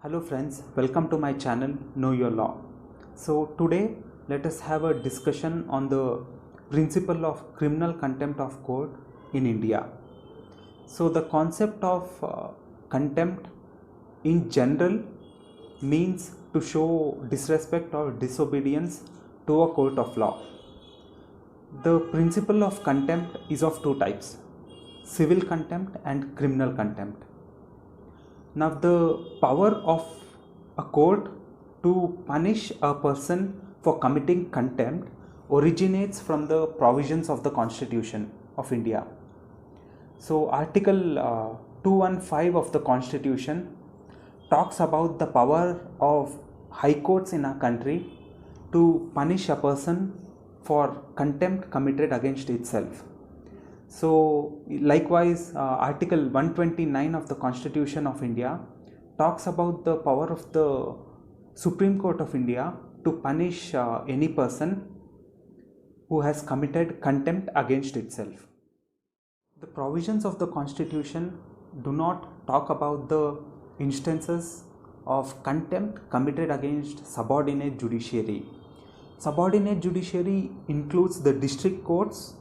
Hello friends, welcome to my channel Know Your Law. So today let us have a discussion on the principle of criminal contempt of court in India. So the concept of contempt in general means to show disrespect or disobedience to a court of law. The principle of contempt is of two types: civil contempt and criminal contempt. Now, the power of a court to punish a person for committing contempt originates from the provisions of the Constitution of India. So, Article 215 of the Constitution talks about the power of high courts in our country to punish a person for contempt committed against itself. So likewise, Article 129 of the Constitution of India talks about the power of the Supreme Court of India to punish any person who has committed contempt against itself. The provisions of the Constitution do not talk about the instances of contempt committed against subordinate judiciary. Subordinate judiciary includes the district courts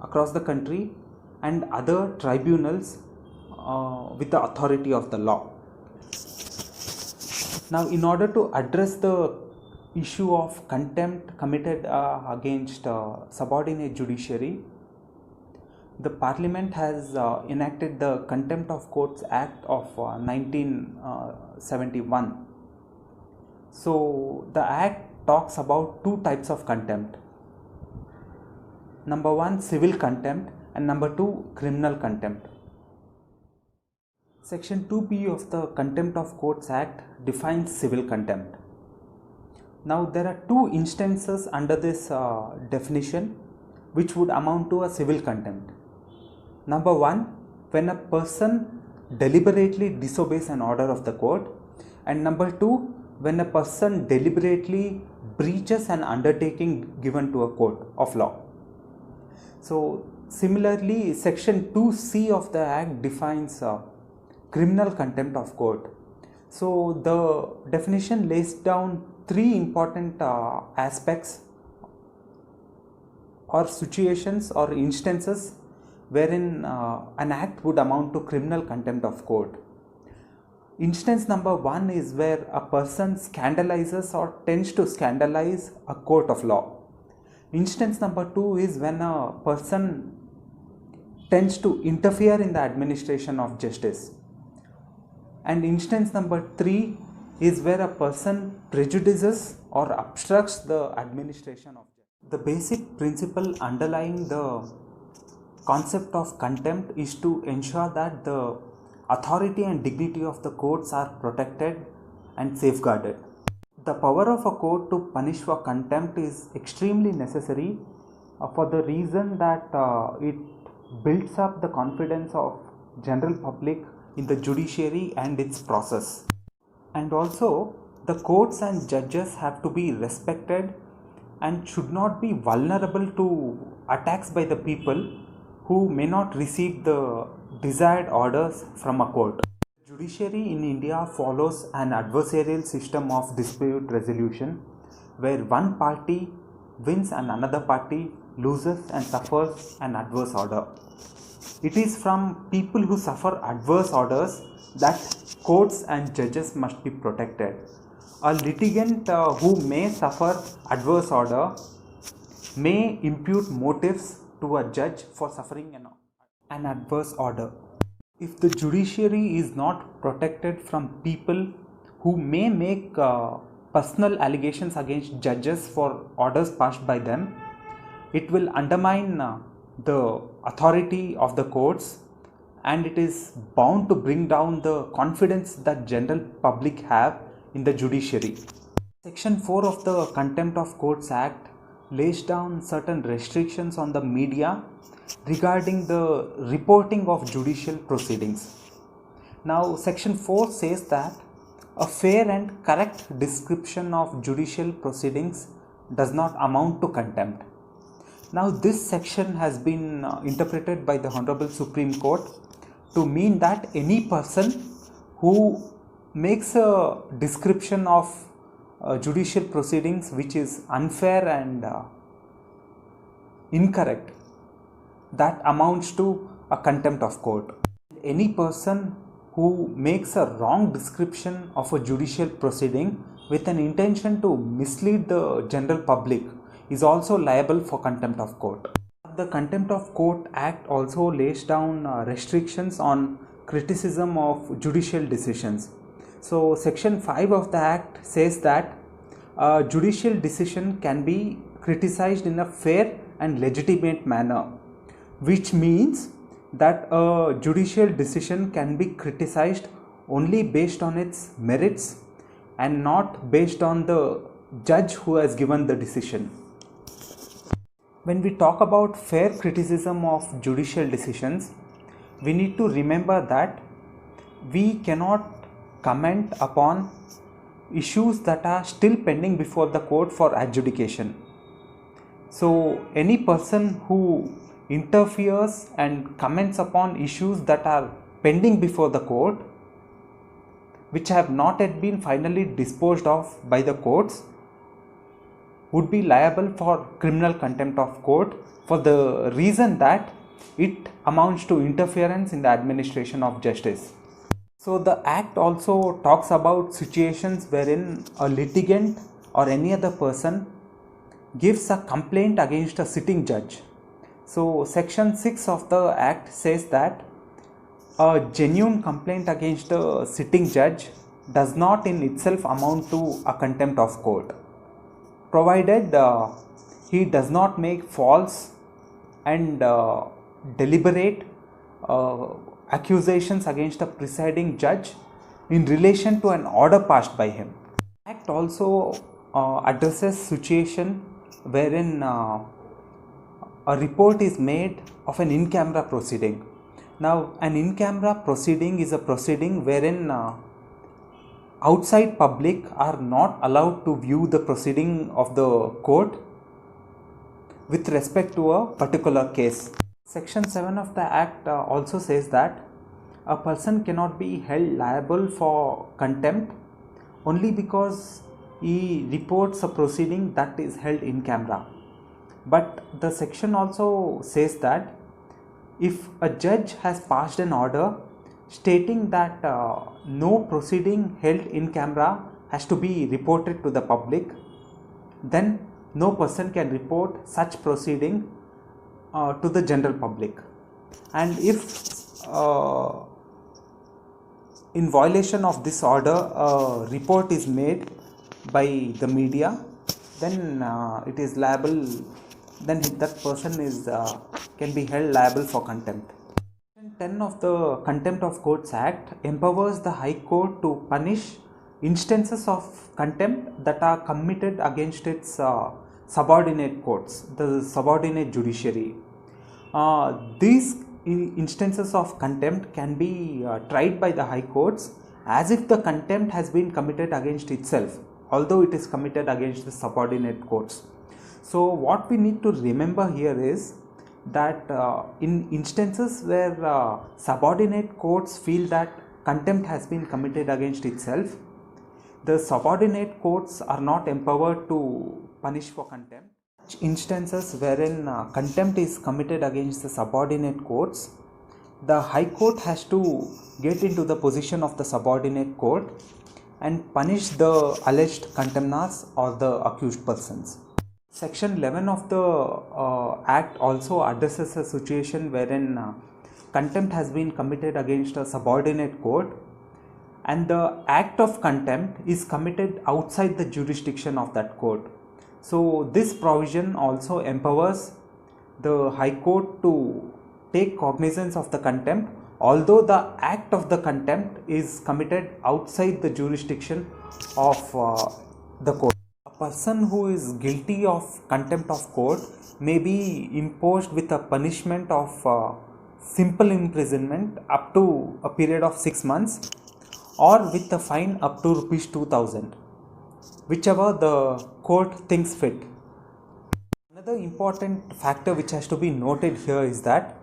across the country and other tribunals with the authority of the law. Now, in order to address the issue of contempt committed against subordinate judiciary, the Parliament has enacted the Contempt of Courts Act of 1971. So the Act talks about two types of contempt. Number one, civil contempt, and number two, criminal contempt. Section 2B of the Contempt of Courts Act defines civil contempt. Now, there are two instances under this definition which would amount to a civil contempt. Number one, when a person deliberately disobeys an order of the court, and number two, when a person deliberately breaches an undertaking given to a court of law. So similarly, Section 2C of the Act defines criminal contempt of court. So the definition lays down three important aspects or situations or instances wherein an act would amount to criminal contempt of court. Instance number one is where a person scandalizes or tends to scandalize a court of law. Instance number two is when a person tends to interfere in the administration of justice. And instance number three is where a person prejudices or obstructs the administration of justice. The basic principle underlying the concept of contempt is to ensure that the authority and dignity of the courts are protected and safeguarded. The power of a court to punish for contempt is extremely necessary for the reason that it builds up the confidence of general public in the judiciary and its process. And also, the courts and judges have to be respected and should not be vulnerable to attacks by the people who may not receive the desired orders from a court. Judiciary in India follows an adversarial system of dispute resolution where one party wins and another party loses and suffers an adverse order. It is from people who suffer adverse orders that courts and judges must be protected. A litigant who may suffer adverse order may impute motives to a judge for suffering an adverse order. If the judiciary is not protected from people who may make personal allegations against judges for orders passed by them, it will undermine the authority of the courts, and it is bound to bring down the confidence that general public have in the judiciary. Section 4 of the Contempt of Courts Act lays down certain restrictions on the media regarding the reporting of judicial proceedings. Now, Section 4 says that a fair and correct description of judicial proceedings does not amount to contempt. Now, this section has been interpreted by the Honorable Supreme Court to mean that any person who makes a description of judicial proceedings which is unfair and incorrect, that amounts to a contempt of court. Any person who makes a wrong description of a judicial proceeding with an intention to mislead the general public is also liable for contempt of court. The Contempt of Court Act also lays down restrictions on criticism of judicial decisions. So section 5 of the act says that a judicial decision can be criticized in a fair and legitimate manner, which means that a judicial decision can be criticized only based on its merits and not based on the judge who has given the decision. When we talk about fair criticism of judicial decisions, we need to remember that we cannot comment upon issues that are still pending before the court for adjudication. So any person who interferes and comments upon issues that are pending before the court, which have not yet been finally disposed of by the courts, would be liable for criminal contempt of court for the reason that it amounts to interference in the administration of justice. So the act also talks about situations wherein a litigant or any other person gives a complaint against a sitting judge. So section 6 of the act says that a genuine complaint against a sitting judge does not in itself amount to a contempt of court, provided he does not make false and deliberate accusations against a presiding judge in relation to an order passed by him. The act also addresses situation wherein a report is made of an in-camera proceeding. Now, an in-camera proceeding is a proceeding wherein outside public are not allowed to view the proceeding of the court with respect to a particular case. Section 7 of the Act also says that a person cannot be held liable for contempt only because he reports a proceeding that is held in camera. But the section also says that if a judge has passed an order stating that no proceeding held in camera has to be reported to the public, then no person can report such proceeding to the general public. And if in violation of this order a report is made by the media, then it is liable, then that person is can be held liable for contempt. Section 10 of the Contempt of Courts Act empowers the High Court to punish instances of contempt that are committed against its subordinate courts, the subordinate judiciary. These instances of contempt can be tried by the high courts as if the contempt has been committed against itself, although it is committed against the subordinate courts. So what we need to remember here is that in instances where subordinate courts feel that contempt has been committed against itself, the subordinate courts are not empowered to punish for contempt. Instances wherein contempt is committed against the subordinate courts, the High Court has to get into the position of the subordinate court and punish the alleged contemnors or the accused persons. Section 11 of the Act also addresses a situation wherein contempt has been committed against a subordinate court and the act of contempt is committed outside the jurisdiction of that court. So this provision also empowers the High Court to take cognizance of the contempt, although the act of the contempt is committed outside the jurisdiction of the court. A person who is guilty of contempt of court may be imposed with a punishment of simple imprisonment up to a period of 6 months or with a fine up to Rs 2000. Whichever the court thinks fit. Another important factor which has to be noted here is that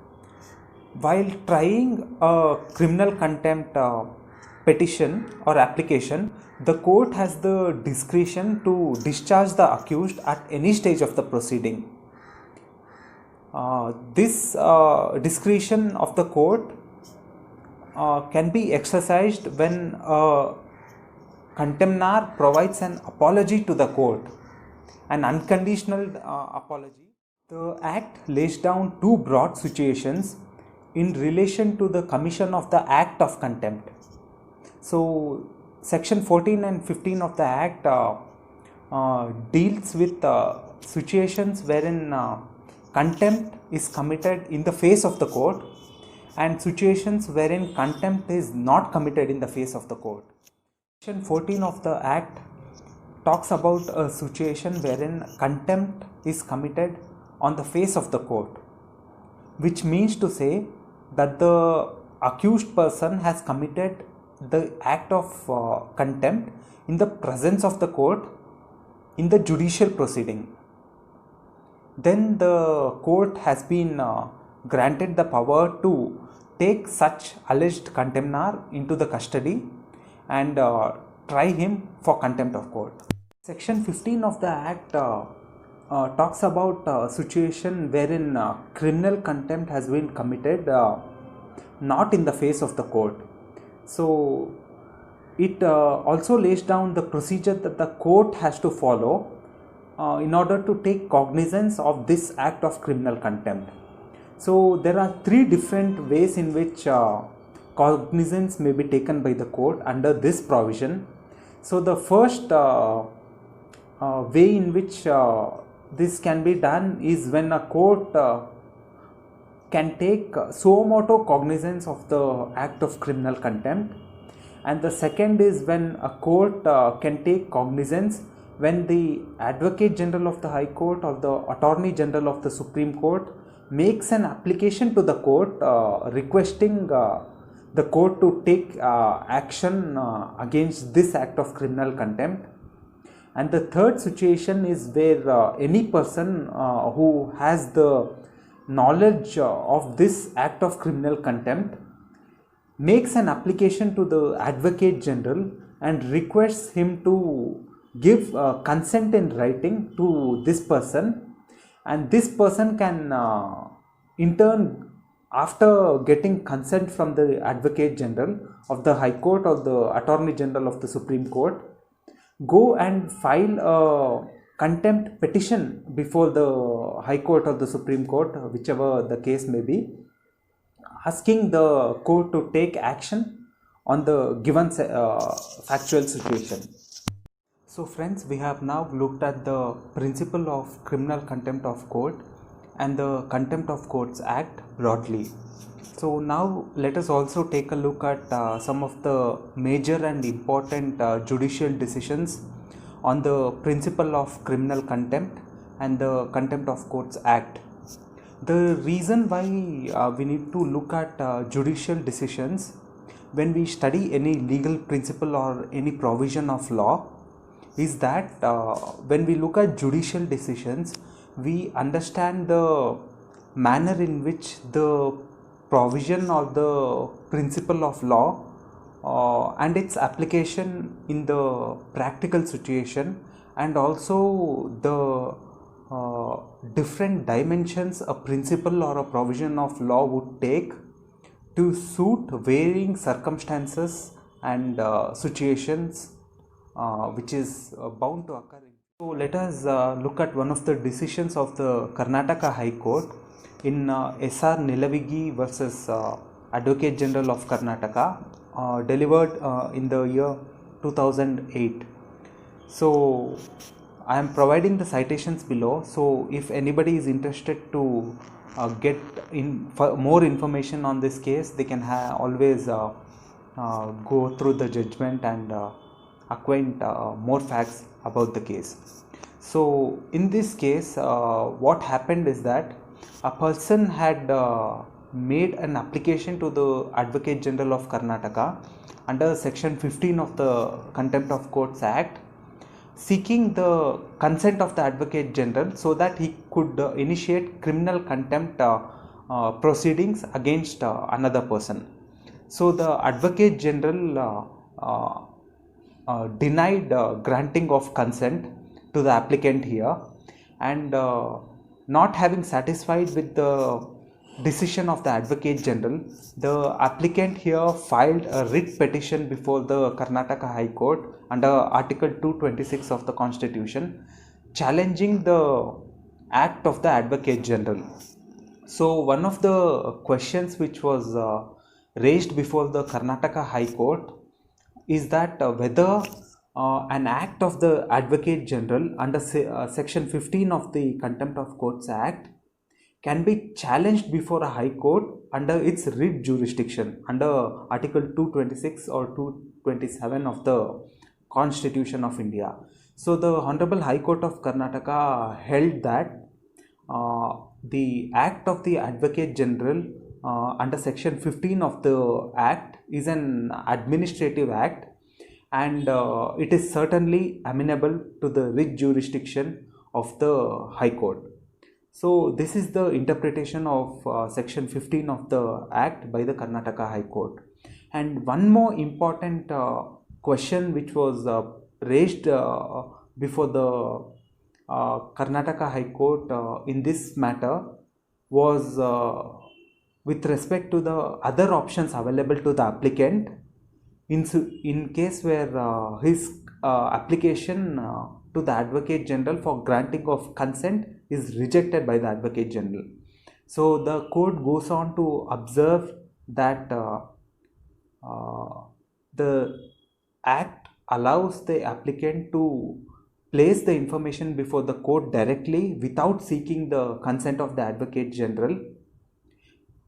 while trying a criminal contempt petition or application, the court has the discretion to discharge the accused at any stage of the proceeding. This discretion of the court can be exercised when a contemnor provides an apology to the court, an unconditional apology. The Act lays down two broad situations in relation to the commission of the act of contempt. So, Section 14 and 15 of the Act deals with situations wherein contempt is committed in the face of the court and situations wherein contempt is not committed in the face of the court. Section 14 of the Act talks about a situation wherein contempt is committed on the face of the court, which means to say that the accused person has committed the act of contempt in the presence of the court in the judicial proceeding. Then the court has been granted the power to take such alleged contemnor into the custody and try him for contempt of court. Section 15 of the Act talks about a situation wherein criminal contempt has been committed not in the face of the court. So it also lays down the procedure that the court has to follow in order to take cognizance of this act of criminal contempt. So there are three different ways in which cognizance may be taken by the court under this provision. So the first way in which this can be done is when a court can take suo motu cognizance of the act of criminal contempt, and the second is when a court can take cognizance when the Advocate General of the High Court or the Attorney General of the Supreme Court makes an application to the court requesting the court to take action against this act of criminal contempt. And the third situation is where any person who has the knowledge of this act of criminal contempt makes an application to the Advocate General and requests him to give consent in writing to this person, and this person can in turn, after getting consent from the Advocate General of the High Court or the Attorney General of the Supreme Court, go and file a contempt petition before the High Court or the Supreme Court, whichever the case may be, asking the court to take action on the given factual situation. So friends, we have now looked at the principle of criminal contempt of court and the Contempt of Courts Act broadly. So now let us also take a look at some of the major and important judicial decisions on the principle of criminal contempt and the Contempt of Courts Act. The reason why we need to look at judicial decisions when we study any legal principle or any provision of law is that when we look at judicial decisions, we understand the manner in which the provision or the principle of law and its application in the practical situation, and also the different dimensions a principle or a provision of law would take to suit varying circumstances and situations which is bound to occur. So let us look at one of the decisions of the Karnataka High Court in S.R. Nilavigi versus Advocate General of Karnataka, delivered in the year 2008. So I am providing the citations below, so if anybody is interested to get more information on this case, they can always go through the judgment and acquaint more facts about the case. So in this case, what happened is that a person had made an application to the Advocate General of Karnataka under Section 15 of the Contempt of Courts Act, seeking the consent of the Advocate General so that he could initiate criminal contempt proceedings against another person. So the Advocate General denied granting of consent to the applicant here, and not having satisfied with the decision of the Advocate General, the applicant here filed a writ petition before the Karnataka High Court under Article 226 of the Constitution, challenging the act of the Advocate General. So one of the questions which was raised before the Karnataka High Court is that whether an act of the Advocate General under section 15 of the Contempt of Courts Act can be challenged before a High Court under its writ jurisdiction under Article 226 or 227 of the Constitution of India. So the Honorable High Court of Karnataka held that the act of the Advocate General under section 15 of the Act is an administrative act, and it is certainly amenable to the writ jurisdiction of the High Court. So this is the interpretation of section 15 of the Act by the Karnataka High Court. And one more important question which was raised before the Karnataka High Court in this matter was with respect to the other options available to the applicant in case where his application to the Advocate General for granting of consent is rejected by the Advocate General. So the court goes on to observe that the Act allows the applicant to place the information before the court directly without seeking the consent of the Advocate General,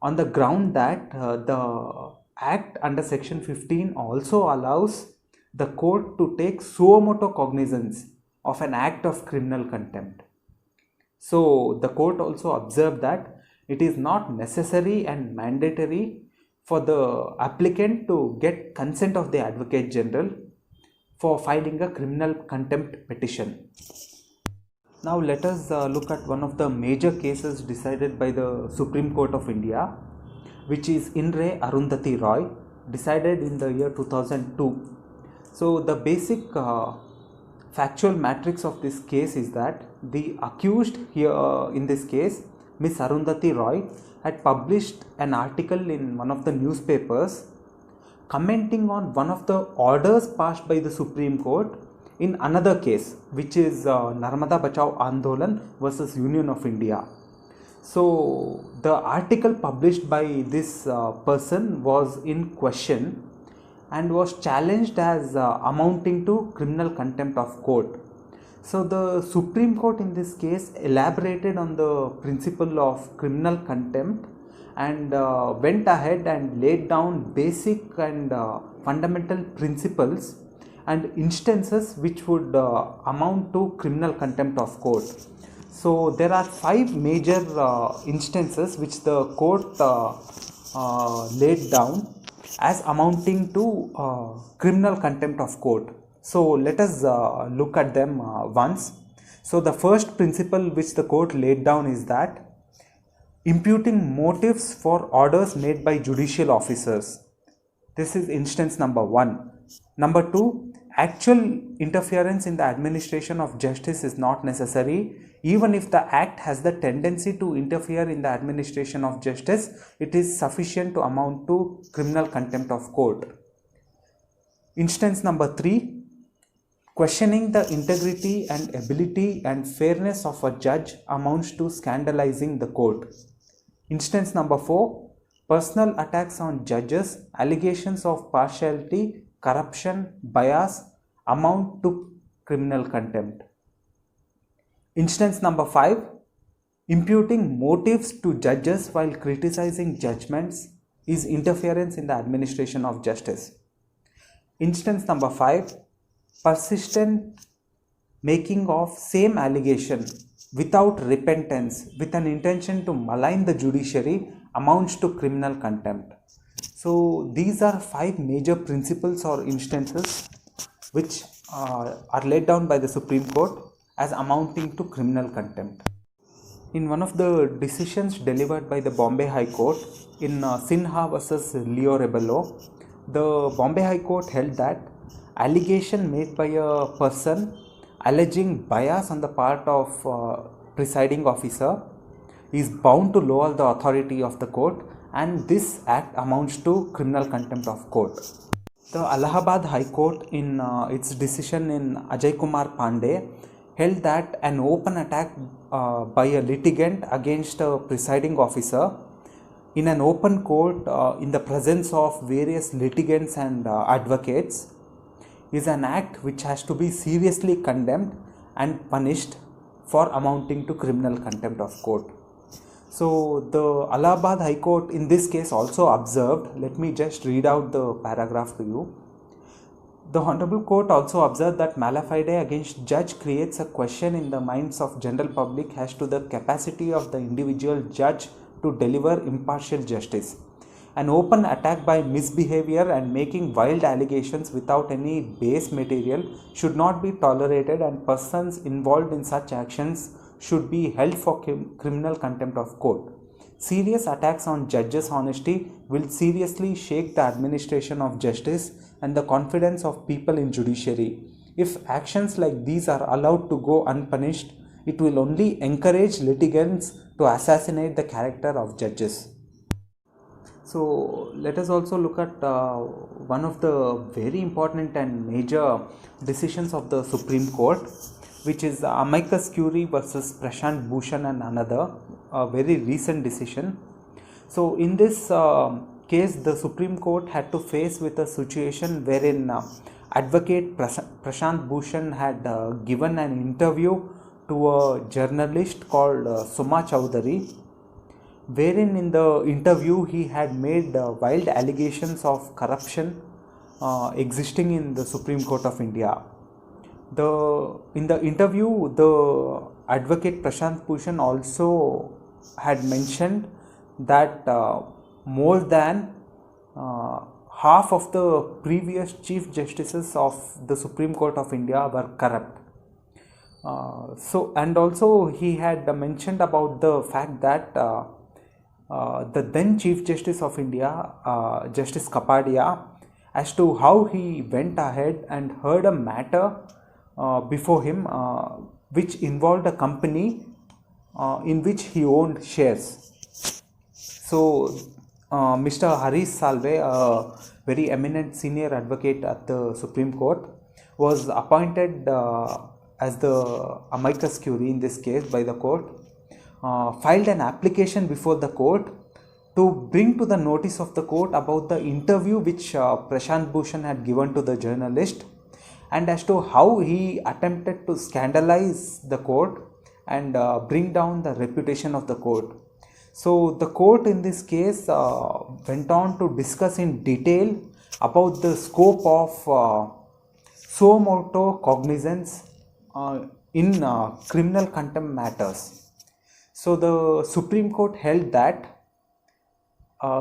on the ground that the Act under section 15 also allows the court to take suo motu cognizance of an act of criminal contempt. So the court also observed that it is not necessary and mandatory for the applicant to get consent of the Advocate General for filing a criminal contempt petition. Now let us look at one of the major cases decided by the Supreme Court of India, which is In Re Arundhathi Roy, decided in the year 2002. So the basic factual matrix of this case is that the accused here in this case, Miss Arundhathi Roy, had published an article in one of the newspapers commenting on one of the orders passed by the Supreme Court in another case, which is Narmada Bachao Andolan versus Union of India. So the article published by this person was in question and was challenged as amounting to criminal contempt of court. So the Supreme Court in this case elaborated on the principle of criminal contempt and went ahead and laid down basic and fundamental principles and instances which would amount to criminal contempt of court. So there are 5 major instances which the court laid down as amounting to criminal contempt of court. So let us look at them once. So the first principle which the court laid down is that imputing motives for orders made by judicial officers. This is instance number 1. Number 2, actual interference in the administration of justice is not necessary. Even if the act has the tendency to interfere in the administration of justice, it is sufficient to amount to criminal contempt of court. Instance number 3, questioning the integrity and ability and fairness of a judge amounts to scandalizing the court. Instance number 4, personal attacks on judges, allegations of partiality, corruption, bias amount to criminal contempt. Instance number 5, imputing motives to judges while criticizing judgments is interference in the administration of justice. Instance number 5, persistent making of same allegation without repentance with an intention to malign the judiciary amounts to criminal contempt. So these are 5 major principles or instances which are laid down by the Supreme Court as amounting to criminal contempt. In one of the decisions delivered by the Bombay High Court in Sinha versus Leo Rebello, the Bombay High Court held that allegation made by a person alleging bias on the part of presiding officer is bound to lower the authority of the court, and this act amounts to criminal contempt of court. The Allahabad High Court in its decision in Ajay Kumar Pandey held that an open attack by a litigant against a presiding officer in an open court in the presence of various litigants and advocates is an act which has to be seriously condemned and punished for amounting to criminal contempt of court. So the Allahabad High Court in this case also observed, let me just read out the paragraph to you. The Honorable Court also observed that malafide against judge creates a question in the minds of general public as to the capacity of the individual judge to deliver impartial justice. An open attack by misbehavior and making wild allegations without any base material should not be tolerated, and persons involved in such actions should be held for criminal contempt of court. Serious attacks on judges' honesty will seriously shake the administration of justice and the confidence of people in judiciary. If actions like these are allowed to go unpunished, it will only encourage litigants to assassinate the character of judges. So let us also look at one of the very important and major decisions of the Supreme Court, which is Amicus Curie versus Prashant, Bhushan and another, a very recent decision. So in this case, the Supreme Court had to face with a situation wherein advocate Prashant Bhushan had given an interview to a journalist called Suma Chowdhury, wherein in the interview he had made wild allegations of corruption existing in the Supreme Court of India. In the interview, the advocate Prashant Bhushan also had mentioned that more than half of the previous Chief Justices of the Supreme Court of India were corrupt. And also he had mentioned about the fact that the then Chief Justice of India, Justice Kapadia, as to how he went ahead and heard a matter before him which involved a company in which he owned shares. So Mr. Harish Salve, a very eminent senior advocate at the Supreme Court, was appointed as the amicus curiae in this case by the court, filed an application before the court to bring to the notice of the court about the interview which Prashant Bhushan had given to the journalist, and as to how he attempted to scandalize the court and bring down the reputation of the court. So the court in this case went on to discuss in detail about the scope of suo motu cognizance in criminal contempt matters. So the Supreme Court held that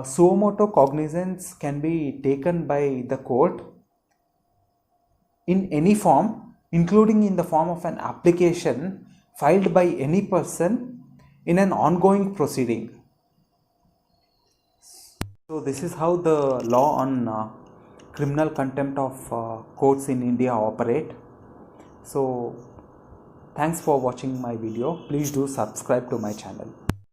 suo motu cognizance can be taken by the court in any form, including in the form of an application filed by any person in an ongoing proceeding. So this is how the law on criminal contempt of courts in India operate. So thanks for watching my video. Please do subscribe to my channel.